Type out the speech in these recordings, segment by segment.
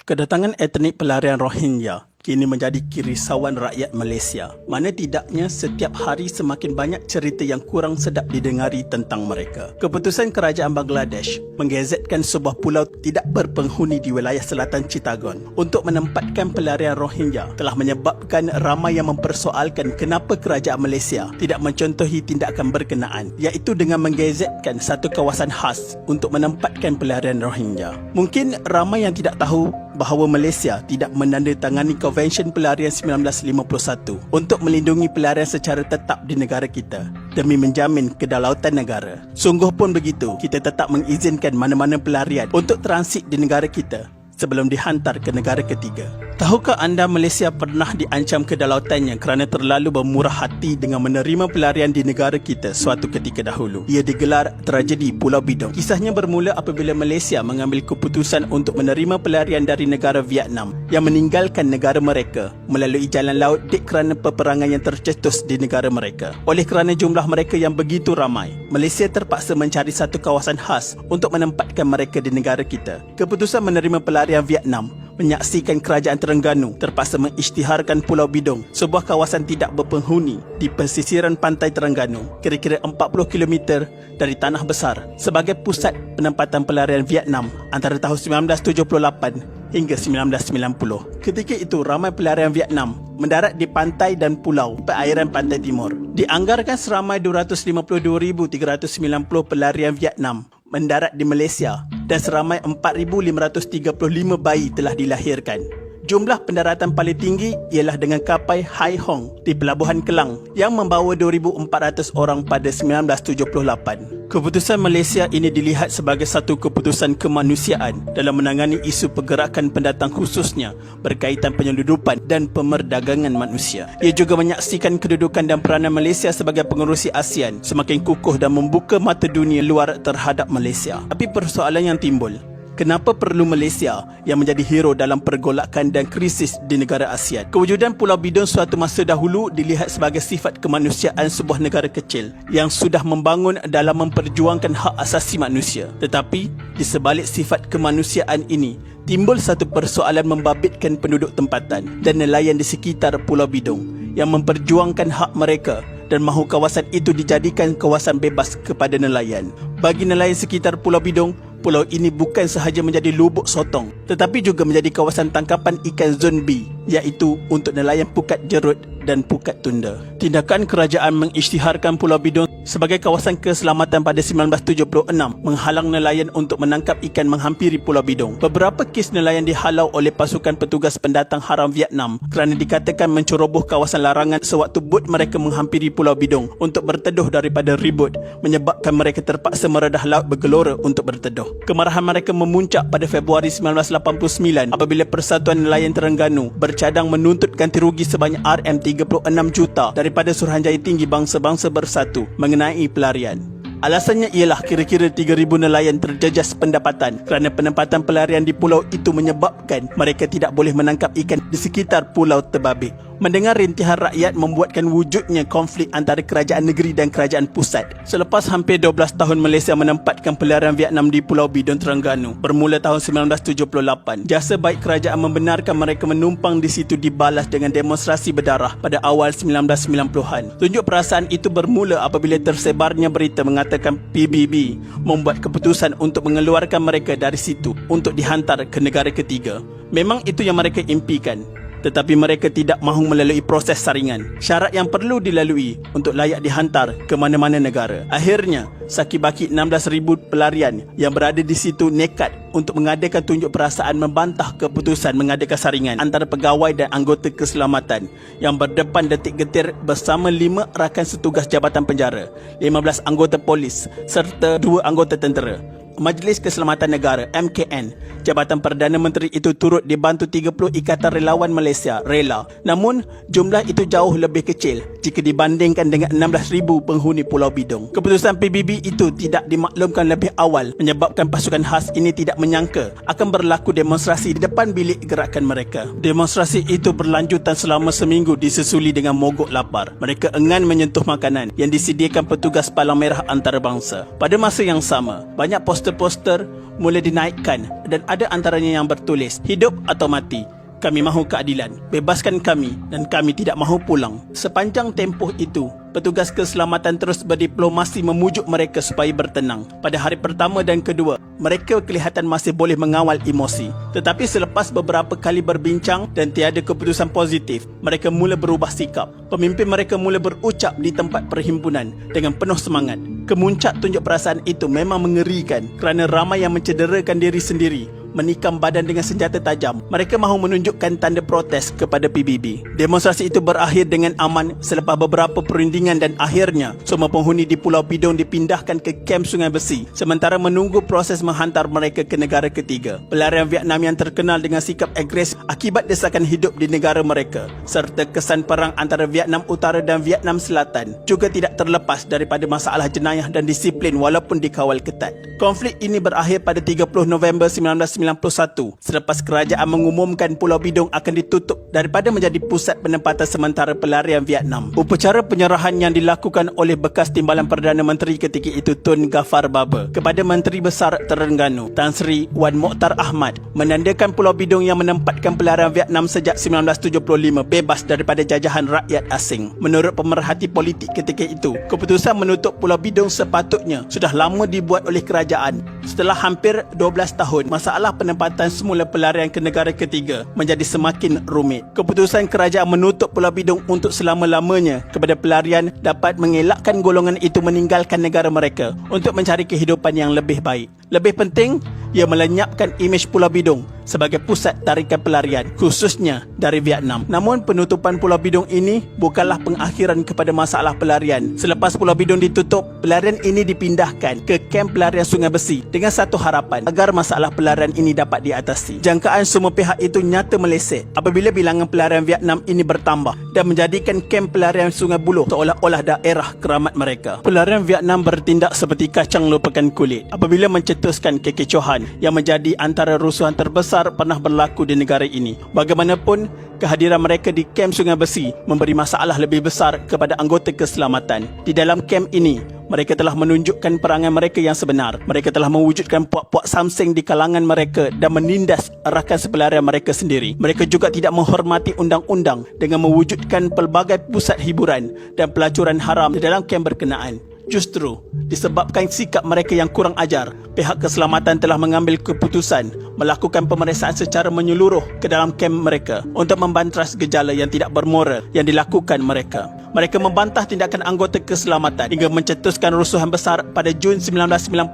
Kedatangan etnik pelarian Rohingya kini menjadi kerisauan rakyat Malaysia. Mana tidaknya setiap hari semakin banyak cerita yang kurang sedap didengari tentang mereka. Keputusan kerajaan Bangladesh menggazetkan sebuah pulau tidak berpenghuni di wilayah selatan Chittagong untuk menempatkan pelarian Rohingya telah menyebabkan ramai yang mempersoalkan kenapa kerajaan Malaysia tidak mencontohi tindakan berkenaan, iaitu dengan menggazetkan satu kawasan khas untuk menempatkan pelarian Rohingya. Mungkin ramai yang tidak tahu bahawa Malaysia tidak menandatangani Konvensyen Pelarian 1951 untuk melindungi pelarian secara tetap di negara kita demi menjamin kedaulatan negara. Sungguh pun begitu, kita tetap mengizinkan mana-mana pelarian untuk transit di negara kita sebelum dihantar ke negara ketiga. Tahukah anda Malaysia pernah diancam kedaułatannya kerana terlalu bermurah hati dengan menerima pelarian di negara kita suatu ketika dahulu? Ia digelar tragedi Pulau Bidong. Kisahnya bermula apabila Malaysia mengambil keputusan untuk menerima pelarian dari negara Vietnam yang meninggalkan negara mereka melalui jalan laut kerana peperangan yang tercetus di negara mereka. Oleh kerana jumlah mereka yang begitu ramai, Malaysia terpaksa mencari satu kawasan khas untuk menempatkan mereka di negara kita. Keputusan menerima pelarian Vietnam menyaksikan kerajaan Terengganu terpaksa mengisytiharkan Pulau Bidong, sebuah kawasan tidak berpenghuni di pesisiran pantai Terengganu, kira-kira 40 km dari Tanah Besar, sebagai pusat penempatan pelarian Vietnam antara tahun 1978 hingga 1990. Ketika itu, ramai pelarian Vietnam mendarat di pantai dan pulau perairan pantai timur. Dianggarkan seramai 252,390 pelarian Vietnam mendarat di Malaysia dan seramai 4,535 bayi telah dilahirkan. Jumlah pendaratan paling tinggi ialah dengan kapal Hai Hong di Pelabuhan Kelang yang membawa 2,400 orang pada 1978. Keputusan Malaysia ini dilihat sebagai satu keputusan kemanusiaan dalam menangani isu pergerakan pendatang, khususnya berkaitan penyeludupan dan pemerdagangan manusia. Ia juga menyaksikan kedudukan dan peranan Malaysia sebagai pengerusi ASEAN semakin kukuh dan membuka mata dunia luar terhadap Malaysia. Tapi persoalan yang timbul, kenapa perlu Malaysia yang menjadi hero dalam pergolakan dan krisis di negara ASEAN? Kewujudan Pulau Bidong suatu masa dahulu dilihat sebagai sifat kemanusiaan sebuah negara kecil yang sudah membangun dalam memperjuangkan hak asasi manusia. Tetapi di sebalik sifat kemanusiaan ini, timbul satu persoalan membabitkan penduduk tempatan dan nelayan di sekitar Pulau Bidong yang memperjuangkan hak mereka dan mahu kawasan itu dijadikan kawasan bebas kepada nelayan. Bagi nelayan sekitar Pulau Bidong, pulau ini bukan sahaja menjadi lubuk sotong, tetapi juga menjadi kawasan tangkapan ikan Zon B, iaitu untuk nelayan pukat jerut dan pukat tunda. Tindakan kerajaan mengisytiharkan Pulau Bidong sebagai kawasan keselamatan pada 1976 menghalang nelayan untuk menangkap ikan menghampiri Pulau Bidong. Beberapa kes nelayan dihalau oleh pasukan petugas pendatang haram Vietnam kerana dikatakan menceroboh kawasan larangan sewaktu bot mereka menghampiri Pulau Bidong untuk berteduh daripada ribut, menyebabkan mereka terpaksa meredah laut bergelora untuk berteduh. Kemarahan mereka memuncak pada Februari 1989 apabila Persatuan Nelayan Terengganu bercadang menuntut ganti rugi sebanyak RM36 juta daripada Suruhanjaya Tinggi Bangsa-Bangsa Bersatu mengenai pelarian. Alasannya ialah kira-kira 3,000 nelayan terjejas pendapatan kerana penempatan pelarian di pulau itu menyebabkan mereka tidak boleh menangkap ikan di sekitar pulau terbabit. Mendengar rintihan rakyat membuatkan wujudnya konflik antara kerajaan negeri dan kerajaan pusat. Selepas hampir 12 tahun Malaysia menempatkan pelarian Vietnam di Pulau Bidong Terengganu bermula tahun 1978, jasa baik kerajaan membenarkan mereka menumpang di situ dibalas dengan demonstrasi berdarah pada awal 1990-an. Tunjuk perasaan itu bermula apabila tersebarnya berita mengatakan PBB membuat keputusan untuk mengeluarkan mereka dari situ untuk dihantar ke negara ketiga. Memang itu yang mereka impikan, tetapi mereka tidak mahu melalui proses saringan, syarat yang perlu dilalui untuk layak dihantar ke mana-mana negara. Akhirnya, sakibaki 16,000 pelarian yang berada di situ nekat untuk mengadakan tunjuk perasaan membantah keputusan mengadakan saringan antara pegawai dan anggota keselamatan yang berdepan detik getir bersama 5 rakan setugas Jabatan Penjara, 15 anggota polis serta 2 anggota tentera. Majlis Keselamatan Negara MKN, Jabatan Perdana Menteri itu turut dibantu 30 Ikatan Relawan Malaysia RELA. Namun jumlah itu jauh lebih kecil jika dibandingkan dengan 16,000 penghuni Pulau Bidong. Keputusan PBB itu tidak dimaklumkan lebih awal menyebabkan pasukan khas ini tidak menyangka akan berlaku demonstrasi di depan bilik gerakan mereka. Demonstrasi itu berlanjutan selama seminggu disusuli dengan mogok lapar. Mereka enggan menyentuh makanan yang disediakan petugas Palang Merah Antarabangsa. Pada masa yang sama, banyak poster Poster-poster mula dinaikkan dan ada antaranya yang bertulis, "Hidup atau mati. Kami mahu keadilan. Bebaskan kami dan kami tidak mahu pulang." Sepanjang tempoh itu, petugas keselamatan terus berdiplomasi memujuk mereka supaya bertenang. Pada hari pertama dan kedua, mereka kelihatan masih boleh mengawal emosi. Tetapi selepas beberapa kali berbincang dan tiada keputusan positif, mereka mula berubah sikap. Pemimpin mereka mula berucap di tempat perhimpunan dengan penuh semangat. Kemuncak tunjuk perasaan itu memang mengerikan kerana ramai yang mencederakan diri sendiri, menikam badan dengan senjata tajam. Mereka mahu menunjukkan tanda protes kepada PBB. Demonstrasi itu berakhir dengan aman selepas beberapa perundingan dan akhirnya semua penghuni di Pulau Bidong dipindahkan ke kamp Sungai Besi sementara menunggu proses menghantar mereka ke negara ketiga. Pelarian Vietnam yang terkenal dengan sikap agresif akibat desakan hidup di negara mereka serta kesan perang antara Vietnam Utara dan Vietnam Selatan juga tidak terlepas daripada masalah jenayah dan disiplin walaupun dikawal ketat. Konflik ini berakhir pada 30 November 1991 selepas kerajaan mengumumkan Pulau Bidong akan ditutup daripada menjadi pusat penempatan sementara pelarian Vietnam. Upacara penyerahan yang dilakukan oleh bekas Timbalan Perdana Menteri ketika itu Tun Ghaffar Baba kepada Menteri Besar Terengganu Tan Sri Wan Mokhtar Ahmad menandakan Pulau Bidong yang menempatkan pelarian Vietnam sejak 1975 bebas daripada jajahan rakyat asing. Menurut pemerhati politik ketika itu, keputusan menutup Pulau Bidong sepatutnya sudah lama dibuat oleh kerajaan. Setelah hampir 12 tahun, masalah penempatan semula pelarian ke negara ketiga menjadi semakin rumit. Keputusan kerajaan menutup Pulau Bidong untuk selama-lamanya kepada pelarian dapat mengelakkan golongan itu meninggalkan negara mereka untuk mencari kehidupan yang lebih baik. Lebih penting, ia melenyapkan imej Pulau Bidong sebagai pusat tarikan pelarian, khususnya dari Vietnam. Namun penutupan Pulau Bidong ini bukanlah pengakhiran kepada masalah pelarian. Selepas Pulau Bidong ditutup, pelarian ini dipindahkan ke kamp pelarian Sungai Besi dengan satu harapan agar masalah pelarian ini dapat diatasi. Jangkaan semua pihak itu nyata meleset apabila bilangan pelarian Vietnam ini bertambah dan menjadikan kamp pelarian Sungai Buloh seolah-olah daerah keramat mereka. Pelarian Vietnam bertindak seperti kacang lupakan kulit apabila mencetuskan kekecohan yang menjadi antara rusuhan terbesar pernah berlaku di negara ini. Bagaimanapun, kehadiran mereka di kamp Sungai Besi memberi masalah lebih besar kepada anggota keselamatan. Di dalam kamp ini, mereka telah menunjukkan perangai mereka yang sebenar. Mereka telah mewujudkan puak-puak samseng di kalangan mereka dan menindas rakan sepelarian mereka sendiri. Mereka juga tidak menghormati undang-undang dengan mewujudkan pelbagai pusat hiburan dan pelacuran haram di dalam kamp berkenaan. Justru, disebabkan sikap mereka yang kurang ajar, pihak keselamatan telah mengambil keputusan melakukan pemeriksaan secara menyeluruh ke dalam kamp mereka untuk membantras gejala yang tidak bermoral yang dilakukan mereka. Mereka membantah tindakan anggota keselamatan hingga mencetuskan rusuhan besar pada Jun 1995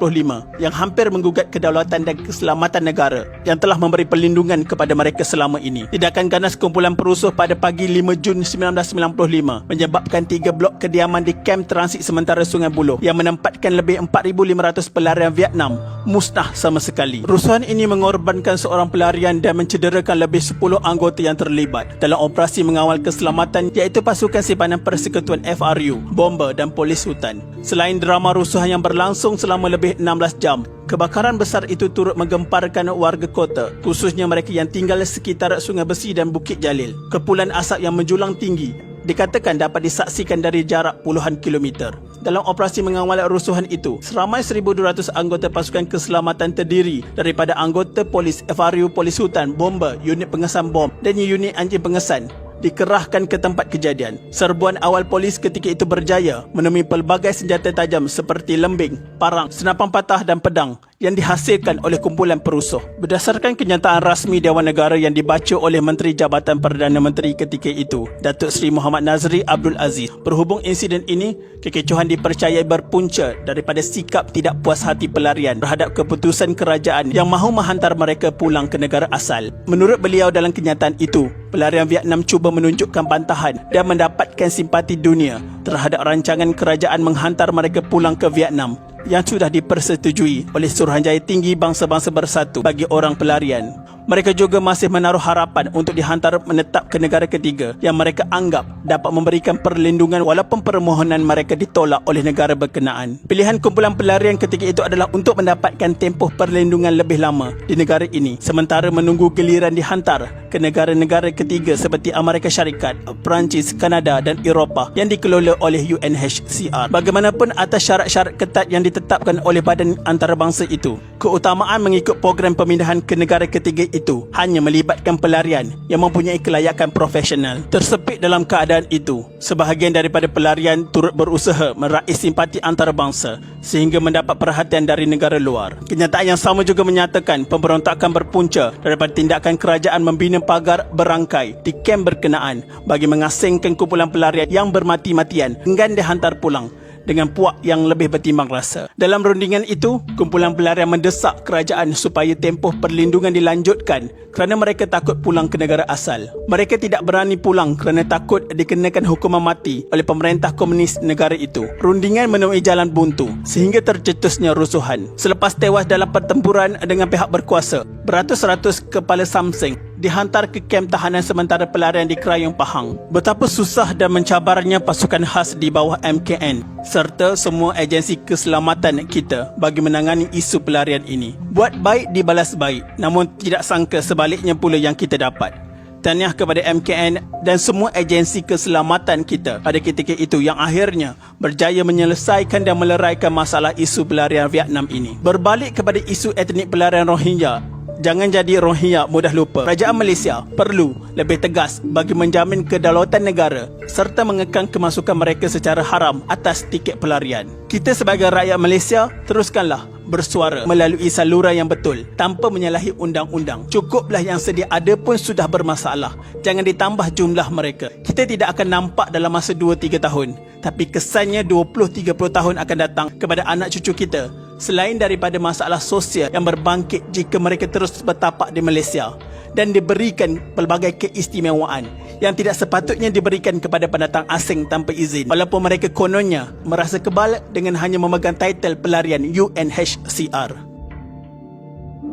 yang hampir menggugat kedaulatan dan keselamatan negara yang telah memberi perlindungan kepada mereka selama ini. Tindakan ganas kumpulan perusuh pada pagi 5 Jun 1995 menyebabkan 3 blok kediaman di kamp transit sementara Sungai Buloh yang menempatkan lebih 4,500 pelarian Vietnam musnah sama sekali. Rusuhan ini mengorbankan seorang pelarian dan mencederakan lebih 10 anggota yang terlibat dalam operasi mengawal keselamatan iaitu pasukan simpanan Persekutuan FRU, bomba dan polis hutan. Selain drama rusuhan yang berlangsung selama lebih 16 jam, kebakaran besar itu turut menggemparkan warga kota, khususnya mereka yang tinggal sekitar Sungai Besi dan Bukit Jalil. Kepulan asap yang menjulang tinggi dikatakan dapat disaksikan dari jarak puluhan kilometer. Dalam operasi mengawal rusuhan itu, seramai 1,200 anggota pasukan keselamatan terdiri daripada anggota polis FRU, polis hutan, bomba, unit pengesan bom dan unit anjing pengesan dikerahkan ke tempat kejadian. Serbuan awal polis ketika itu berjaya menemui pelbagai senjata tajam seperti lembing, parang, senapan patah dan pedang yang dihasilkan oleh kumpulan perusuh. Berdasarkan kenyataan rasmi Dewan Negara yang dibaca oleh Menteri Jabatan Perdana Menteri ketika itu, Datuk Seri Muhammad Nazri Abdul Aziz, berhubung insiden ini, kekecohan dipercayai berpunca daripada sikap tidak puas hati pelarian terhadap keputusan kerajaan yang mahu menghantar mereka pulang ke negara asal. Menurut beliau dalam kenyataan itu, pelarian Vietnam cuba menunjukkan bantahan dan mendapatkan simpati dunia terhadap rancangan kerajaan menghantar mereka pulang ke Vietnam yang sudah dipersetujui oleh Suruhanjaya Tinggi Bangsa-Bangsa Bersatu bagi orang pelarian. Mereka juga masih menaruh harapan untuk dihantar menetap ke negara ketiga yang mereka anggap dapat memberikan perlindungan walaupun permohonan mereka ditolak oleh negara berkenaan. Pilihan kumpulan pelarian ketika itu adalah untuk mendapatkan tempoh perlindungan lebih lama di negara ini sementara menunggu giliran dihantar ke negara-negara ketiga seperti Amerika Syarikat, Perancis, Kanada dan Eropah yang dikelola oleh UNHCR. Bagaimanapun atas syarat-syarat ketat yang ditetapkan oleh badan antarabangsa itu, keutamaan mengikut program pemindahan ke negara ketiga itu hanya melibatkan pelarian yang mempunyai kelayakan profesional. Tersepit dalam keadaan itu, sebahagian daripada pelarian turut berusaha meraih simpati antarabangsa sehingga mendapat perhatian dari negara luar. Kenyataan yang sama juga menyatakan pemberontakan berpunca daripada tindakan kerajaan membina pagar berangkai di kem berkenaan bagi mengasingkan kumpulan pelarian yang bermati-matian enggan dihantar pulang dengan puak yang lebih bertimbang rasa. Dalam rundingan itu, kumpulan pelarian mendesak kerajaan supaya tempoh perlindungan dilanjutkan kerana mereka takut pulang ke negara asal. Mereka tidak berani pulang kerana takut dikenakan hukuman mati oleh pemerintah komunis negara itu. Rundingan menemui jalan buntu sehingga tercetusnya rusuhan. Selepas tewas dalam pertempuran dengan pihak berkuasa, beratus-ratus kepala samseng dihantar ke kem tahanan sementara pelarian di Krayong Pahang. Betapa susah dan mencabarnya pasukan khas di bawah MKN serta semua agensi keselamatan kita bagi menangani isu pelarian ini. Buat baik dibalas baik, namun tidak sangka sebaliknya pula yang kita dapat. Tahniah kepada MKN dan semua agensi keselamatan kita pada ketika itu yang akhirnya berjaya menyelesaikan dan meleraikan masalah isu pelarian Vietnam ini. Berbalik kepada isu etnik pelarian Rohingya, jangan jadi Rohingya mudah lupa. Kerajaan Malaysia perlu lebih tegas bagi menjamin kedaulatan negara serta mengekang kemasukan mereka secara haram atas tiket pelarian. Kita sebagai rakyat Malaysia teruskanlah bersuara melalui saluran yang betul tanpa menyalahi undang-undang. Cukuplah yang sedia ada pun sudah bermasalah. Jangan ditambah jumlah mereka. Kita tidak akan nampak dalam masa 2-3 tahun, tapi kesannya 20-30 tahun akan datang kepada anak cucu kita. Selain daripada masalah sosial yang berbangkit jika mereka terus bertapak di Malaysia dan diberikan pelbagai keistimewaan yang tidak sepatutnya diberikan kepada pendatang asing tanpa izin, walaupun mereka kononnya merasa kebal dengan hanya memegang title pelarian UNHCR.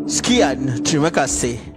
Sekian, terima kasih.